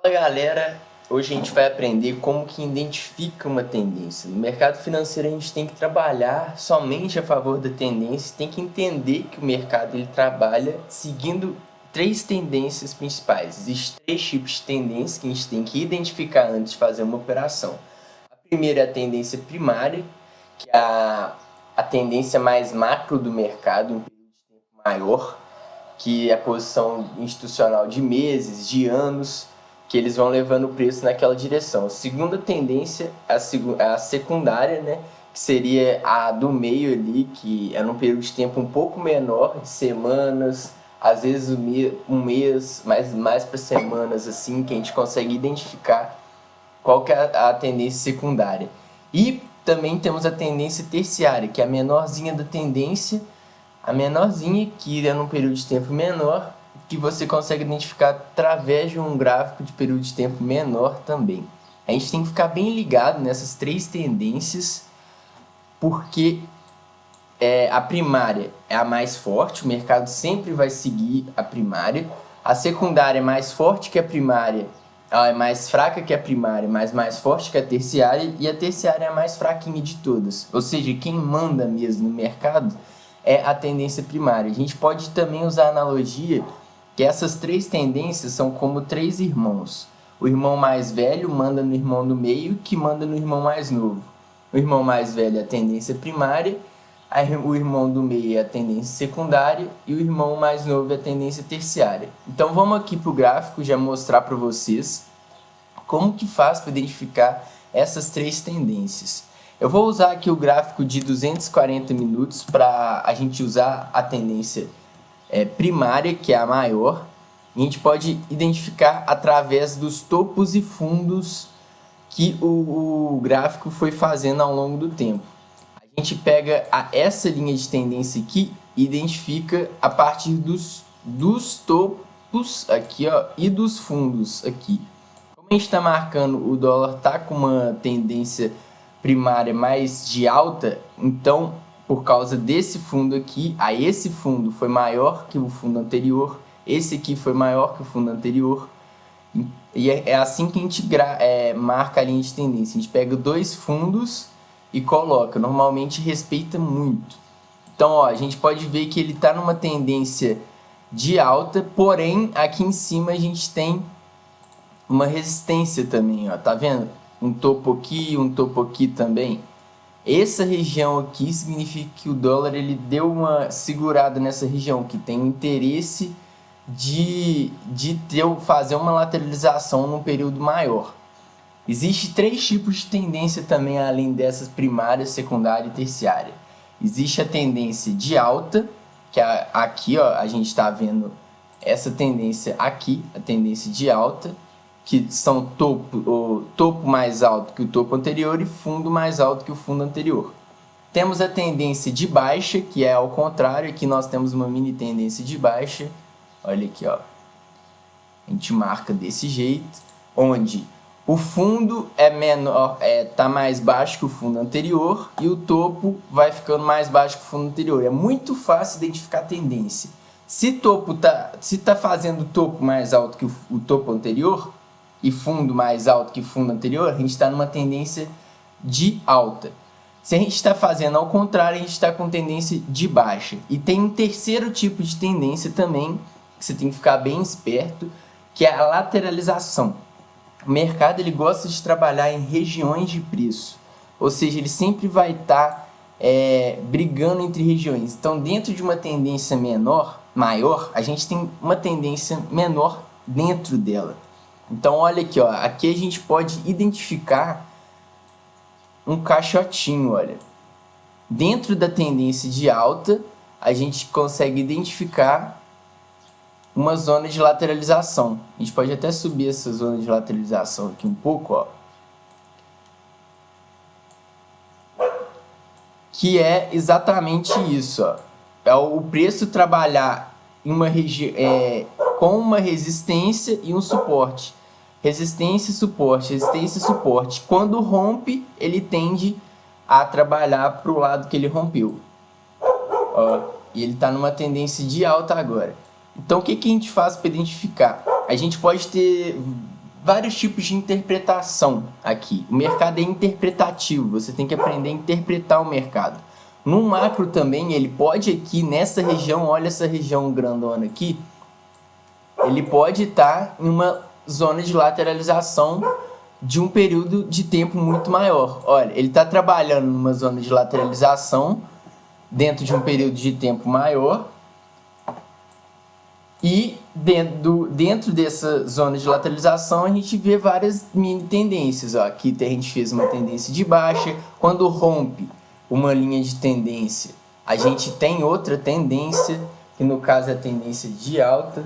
Fala galera, hoje a gente vai aprender como que identifica uma tendência. No mercado financeiro a gente tem que trabalhar somente a favor da tendência, tem que entender que o mercado ele trabalha seguindo três tendências principais. Existem três tipos de tendências que a gente tem que identificar antes de fazer uma operação. A primeira é a tendência primária, que é a tendência mais macro do mercado, em um período de tempo maior, que é a posição institucional de meses, de anos, que eles vão levando o preço naquela direção. A segunda tendência é a secundária, né? Que seria a do meio ali, que é num período de tempo um pouco menor, de semanas, às vezes um mês, mas mais para semanas, assim, que a gente consegue identificar qual que é a tendência secundária. E também temos a tendência terciária, que é a menorzinha da tendência, a menorzinha, que é num período de tempo menor, que você consegue identificar através de um gráfico de período de tempo menor também. A gente tem que ficar bem ligado nessas três tendências, porque a primária é a mais forte, o mercado sempre vai seguir a primária. A secundária é mais forte que a primária, ela é mais fraca que a primária, mas mais forte que a terciária, e a terciária é a mais fraquinha de todas. Ou seja, quem manda mesmo no mercado é a tendência primária. A gente pode também usar a analogia que essas três tendências são como três irmãos. O irmão mais velho manda no irmão do meio, que manda no irmão mais novo. O irmão mais velho é a tendência primária, o irmão do meio é a tendência secundária e o irmão mais novo é a tendência terciária. Então vamos aqui para o gráfico já mostrar para vocês como que faz para identificar essas três tendências. Eu vou usar aqui o gráfico de 240 minutos para a gente usar a tendência primária, que é a maior. A gente pode identificar através dos topos e fundos que o gráfico foi fazendo ao longo do tempo. A gente pega essa linha de tendência aqui e identifica a partir dos topos aqui, ó, e dos fundos aqui. Como a gente está marcando, o dólar está com uma tendência primária mais de alta, então por causa desse fundo aqui, esse fundo foi maior que o fundo anterior, esse aqui foi maior que o fundo anterior, e é assim que a gente marca a linha de tendência. A gente pega dois fundos e coloca, normalmente respeita muito. Então, ó, a gente pode ver que ele está numa tendência de alta, porém aqui em cima a gente tem uma resistência também, ó, tá vendo? Um topo aqui também. Essa região aqui significa que o dólar ele deu uma segurada nessa região, que tem interesse de fazer uma lateralização num período maior. Existem três tipos de tendência também, além dessas primária, secundária e terciária. Existe a tendência de alta, que aqui ó, a gente está vendo essa tendência aqui, a tendência de alta, que são topo mais alto que o topo anterior e fundo mais alto que o fundo anterior. Temos a tendência de baixa, que é ao contrário, aqui nós temos uma mini tendência de baixa, olha aqui, ó. A gente marca desse jeito, onde o fundo tá mais baixo que o fundo anterior e o topo vai ficando mais baixo que o fundo anterior. É muito fácil identificar a tendência. Se tá fazendo topo mais alto que o topo anterior e fundo mais alto que o fundo anterior, a gente está numa tendência de alta. Se a gente está fazendo ao contrário, a gente está com tendência de baixa. E tem um terceiro tipo de tendência também, que você tem que ficar bem esperto, que é a lateralização. O mercado ele gosta de trabalhar em regiões de preço, ou seja, ele sempre vai estar brigando entre regiões. Então, dentro de uma tendência maior, a gente tem uma tendência menor dentro dela. Então, olha aqui, ó, aqui a gente pode identificar um caixotinho, olha. Dentro da tendência de alta, a gente consegue identificar uma zona de lateralização. A gente pode até subir essa zona de lateralização aqui um pouco, ó. Que é exatamente isso, ó. É o preço trabalhar em com uma resistência e um suporte. Resistência e suporte, resistência e suporte. Quando rompe, ele tende a trabalhar para o lado que ele rompeu. Ó, e ele está numa tendência de alta agora. Então, o que a gente faz para identificar? A gente pode ter vários tipos de interpretação aqui. O mercado é interpretativo, você tem que aprender a interpretar o mercado. No macro também, ele pode aqui nessa região, olha essa região grandona aqui, ele pode estar em uma zona de lateralização de um período de tempo muito maior. Olha, ele está trabalhando numa zona de lateralização dentro de um período de tempo maior e dentro dessa zona de lateralização a gente vê várias mini tendências. Ó, aqui a gente fez uma tendência de baixa, quando rompe uma linha de tendência, a gente tem outra tendência, que no caso é a tendência de alta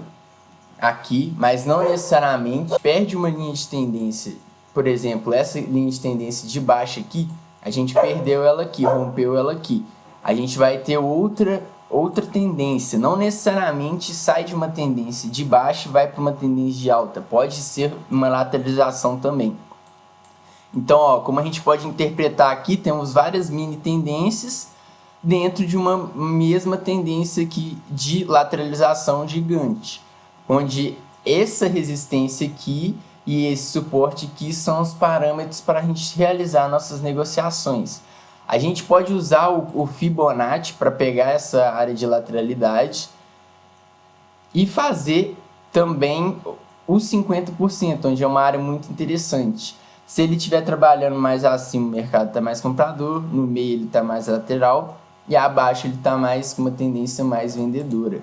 aqui, mas não necessariamente perde uma linha de tendência. Por exemplo, essa linha de tendência de baixa aqui, a gente perdeu ela aqui, rompeu ela aqui. A gente vai ter outra tendência, não necessariamente sai de uma tendência de baixa e vai para uma tendência de alta, pode ser uma lateralização também. Então, ó, como a gente pode interpretar aqui, temos várias mini tendências dentro de uma mesma tendência aqui de lateralização gigante, onde essa resistência aqui e esse suporte aqui são os parâmetros para a gente realizar nossas negociações. A gente pode usar o Fibonacci para pegar essa área de lateralidade e fazer também os 50%, onde é uma área muito interessante. Se ele estiver trabalhando mais acima, o mercado está mais comprador, no meio ele está mais lateral e abaixo ele está mais com uma tendência mais vendedora.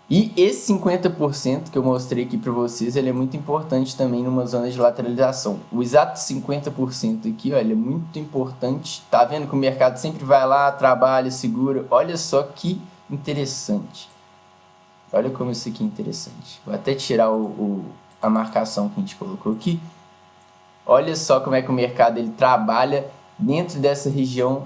E esse 50% que eu mostrei aqui para vocês, ele é muito importante também numa zona de lateralização. O exato 50% aqui, ó, ele é muito importante. Tá vendo que o mercado sempre vai lá, trabalha, segura. Olha só que interessante. Olha como isso aqui é interessante. Vou até tirar a marcação que a gente colocou aqui. Olha só como é que o mercado ele trabalha dentro dessa região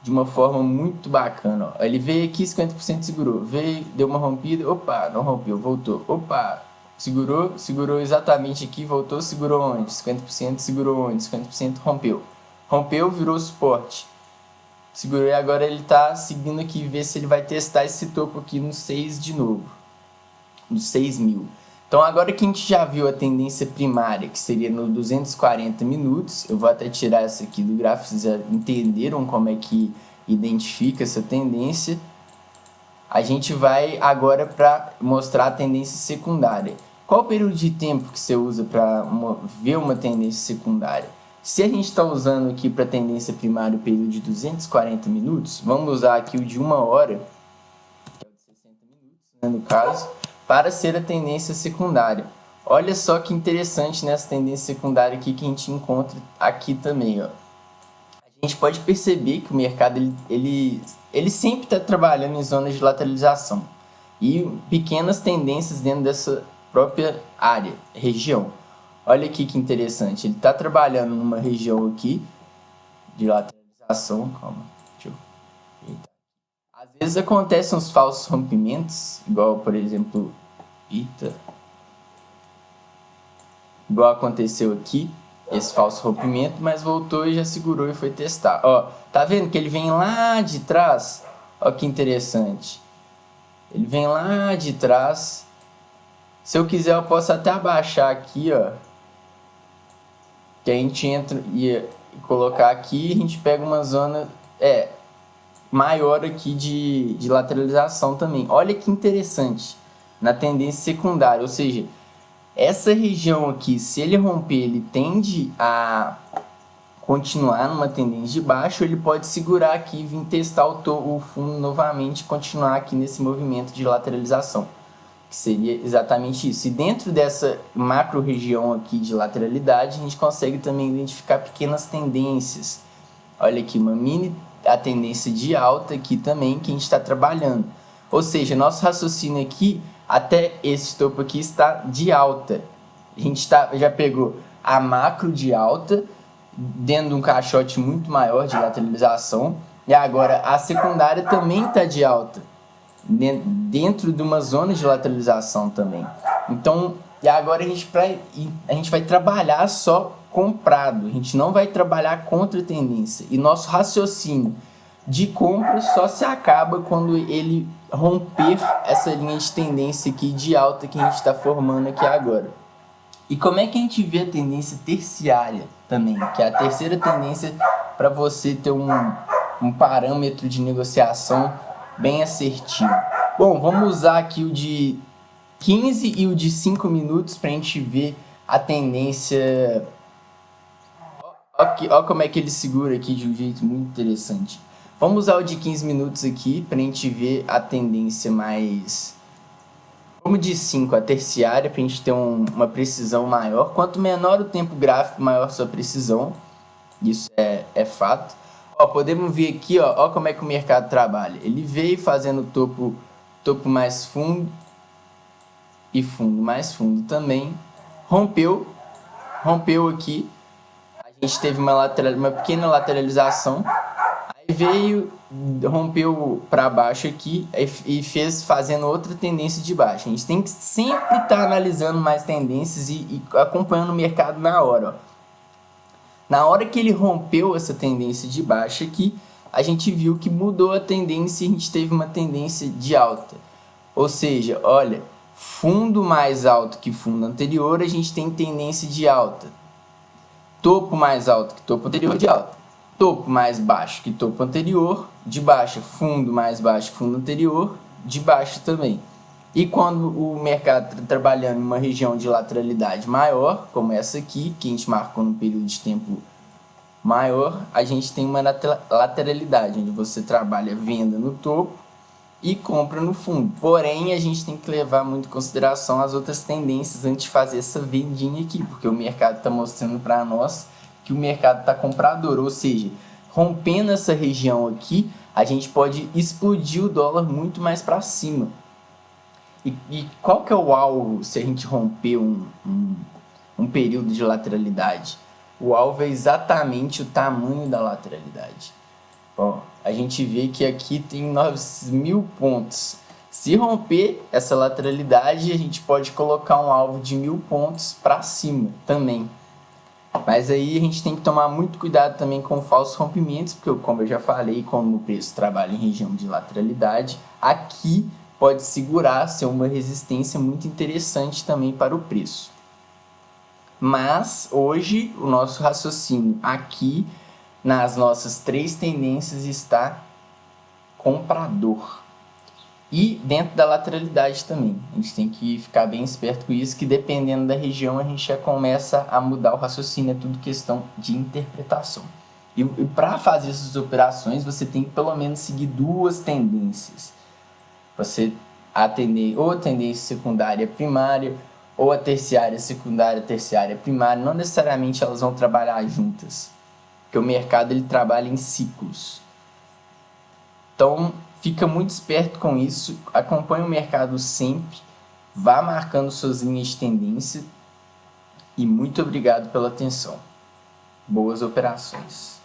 de uma forma muito bacana. Ó. Ele veio aqui, 50% segurou, veio, deu uma rompida, opa, não rompeu, voltou, opa, segurou exatamente aqui, voltou, segurou onde? 50% segurou onde? 50% rompeu. Rompeu, virou suporte. Segurou e agora ele está seguindo aqui, ver se ele vai testar esse topo aqui no 6 de novo, no 6.000. Então agora que a gente já viu a tendência primária, que seria no 240 minutos, eu vou até tirar essa aqui do gráfico, vocês já entenderam como é que identifica essa tendência. A gente vai agora para mostrar a tendência secundária. Qual o período de tempo que você usa para ver uma tendência secundária? Se a gente está usando aqui para tendência primária o período de 240 minutos, vamos usar aqui o de 1 hora, que é o de 60 minutos, né, no caso, para ser a tendência secundária. Olha só que interessante nessa tendência secundária aqui que a gente encontra aqui também. Ó. A gente pode perceber que o mercado ele sempre está trabalhando em zonas de lateralização e pequenas tendências dentro dessa própria área, região. Olha aqui que interessante, ele está trabalhando numa região aqui de lateralização, calma, deixa eu... Às vezes acontecem uns falsos rompimentos, igual por exemplo, igual aconteceu aqui, esse falso rompimento, mas voltou e já segurou e foi testar. Ó, tá vendo que ele vem lá de trás? Ó que interessante. Ele vem lá de trás. Se eu quiser eu posso até abaixar aqui, ó. Que a gente entra e colocar aqui, a gente pega uma zona maior aqui de lateralização também. Olha que interessante, na tendência secundária, ou seja, essa região aqui, se ele romper, ele tende a continuar numa tendência de baixo, ele pode segurar aqui e vir testar o fundo novamente e continuar aqui nesse movimento de lateralização, que seria exatamente isso. E dentro dessa macro região aqui de lateralidade, a gente consegue também identificar pequenas tendências. Olha aqui, a tendência de alta aqui também que a gente está trabalhando. Ou seja, nosso raciocínio aqui, até esse topo aqui está de alta. A gente já pegou a macro de alta, dentro de um caixote muito maior de lateralização, e agora a secundária também está de alta, dentro de uma zona de lateralização também. Então, e agora a gente vai trabalhar só comprado, a gente não vai trabalhar contra a tendência. E nosso raciocínio de compra só se acaba quando ele romper essa linha de tendência aqui de alta que a gente está formando aqui agora. E como é que a gente vê a tendência terciária também, que é a terceira tendência para você ter um parâmetro de negociação bem assertivo? Bom, vamos usar aqui o de 15 e o de 5 minutos para a gente ver a tendência. Olha como é que ele segura aqui de um jeito muito interessante. Vamos usar o de 15 minutos aqui para a gente ver a tendência mais... Como de 5, a terciária, para a gente ter uma precisão maior. Quanto menor o tempo gráfico, maior sua precisão. Isso é fato. Ó, podemos ver aqui, ó como é que o mercado trabalha. Ele veio fazendo topo mais fundo e fundo mais fundo também. Rompeu aqui. A gente teve uma pequena lateralização. Aí veio, rompeu para baixo aqui e fez fazendo outra tendência de baixa. A gente tem que sempre estar analisando mais tendências e acompanhando o mercado na hora. Ó. Na hora que ele rompeu essa tendência de baixa aqui, a gente viu que mudou a tendência e a gente teve uma tendência de alta. Ou seja, olha, fundo mais alto que fundo anterior, a gente tem tendência de alta. Topo mais alto que topo anterior, de alta. Topo mais baixo que topo anterior, de baixa. Fundo mais baixo que fundo anterior, de baixa também. E quando o mercado está trabalhando em uma região de lateralidade maior, como essa aqui, que a gente marcou num período de tempo maior, a gente tem uma lateralidade, onde você trabalha venda no topo e compra no fundo. Porém, a gente tem que levar muito em consideração as outras tendências antes de fazer essa vendinha aqui, porque o mercado está mostrando para nós que o mercado está comprador, ou seja, rompendo essa região aqui, a gente pode explodir o dólar muito mais para cima. E qual que é o alvo se a gente romper um período de lateralidade? O alvo é exatamente o tamanho da lateralidade. Ó, a gente vê que aqui tem 9.000 pontos. Se romper essa lateralidade, a gente pode colocar um alvo de 1.000 pontos para cima também. Mas aí a gente tem que tomar muito cuidado também com falsos rompimentos, porque como eu já falei, como o preço trabalha em região de lateralidade, aqui pode segurar, ser uma resistência muito interessante também para o preço. Mas hoje o nosso raciocínio aqui nas nossas três tendências está comprador. E dentro da lateralidade também. A gente tem que ficar bem esperto com isso, que dependendo da região a gente já começa a mudar o raciocínio, é tudo questão de interpretação. E para fazer essas operações você tem que pelo menos seguir duas tendências. Você atender ou a tendência secundária primária, ou a terciária secundária, terciária primária. Não necessariamente elas vão trabalhar juntas, porque o mercado ele trabalha em ciclos. Então, fica muito esperto com isso, acompanhe o mercado sempre, vá marcando suas linhas de tendência e muito obrigado pela atenção. Boas operações.